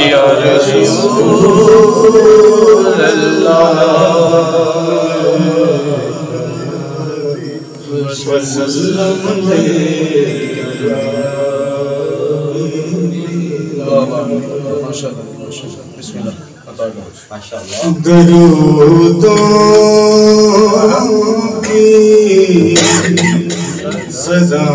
یا رسول اللہ وسلم درودوں کی سزا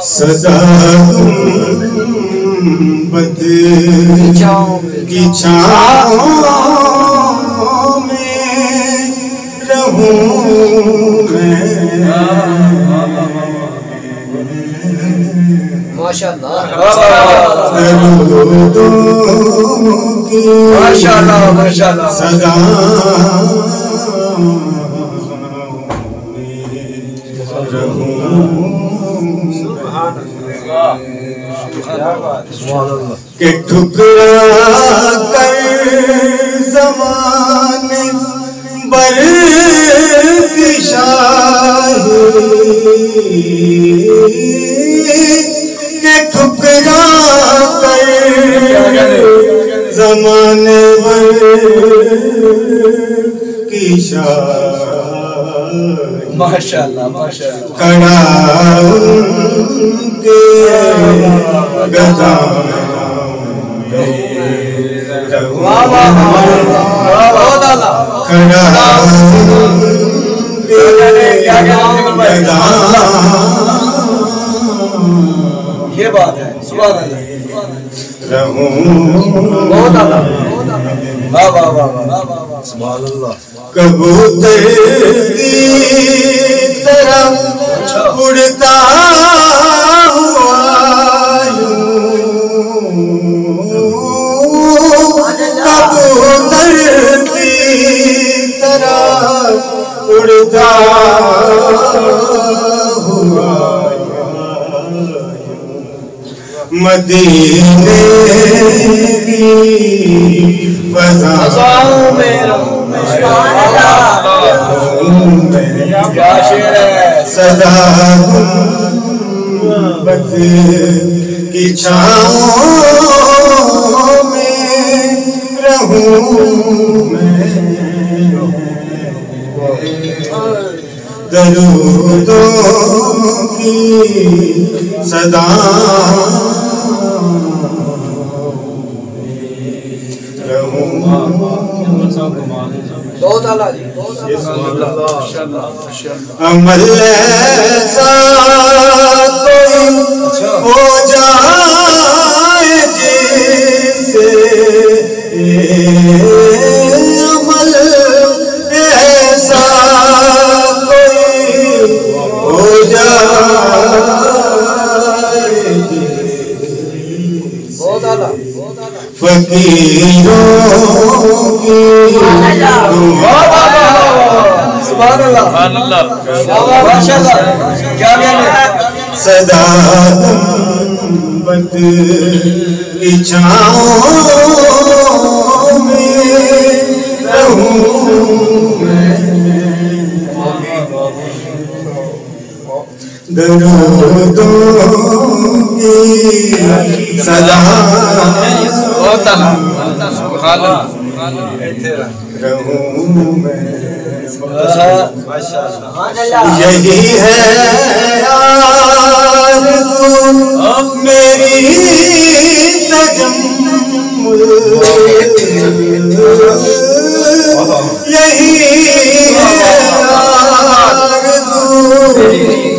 سزا بد کی چھاؤں میں رہوں میں ماشاءاللہ ماشاءاللہ سزا کہ ٹھکرا کر زمانے بر کی شاہی کہ ٹھکرا کر زمانے بر کی شاہی ماشاءاللہ ماشاءاللہ کھڑا ان کے گدا کھڑا یہ بات ہے سبحان اللہ سبحان اللہ کبوتر کی طرح اڑتا ہوا کبوتر کی طرح اڑتا ہوا مدینے کی فضاؤں میں سدا گنبد کی چھاؤں میں رہوں میں درودوں کی صدا عمل ایسا کوئی ہو جائے جس سے عمل ایسا کوئی ہو جائے فقیروں کی سبحان اللہ ماشاءاللہ کیا صدا گنبد کی چھاؤں میں رہوں میں درودوں کی صدا رہوں میں یہی ہے آرزو میری تجمل یہی ہے آرزو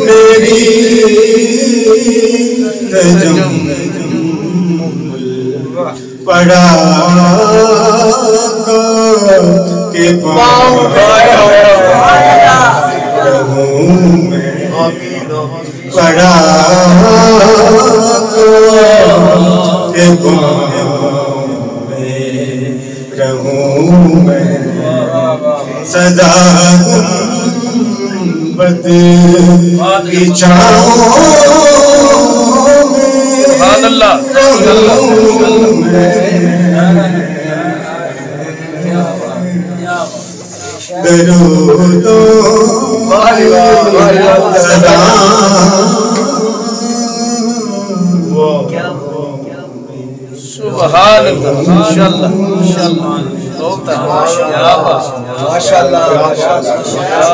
میری تجمل پڑا کے پاؤں رہوں میں پڑا کے پاؤں میں رہوں میں سدا گنبد کی چھاؤں میں رہوں میں درودوں صدا سبحان اللہ ماشاءاللہ ماشاءاللہ ماشاءاللہ ماشاءاللہ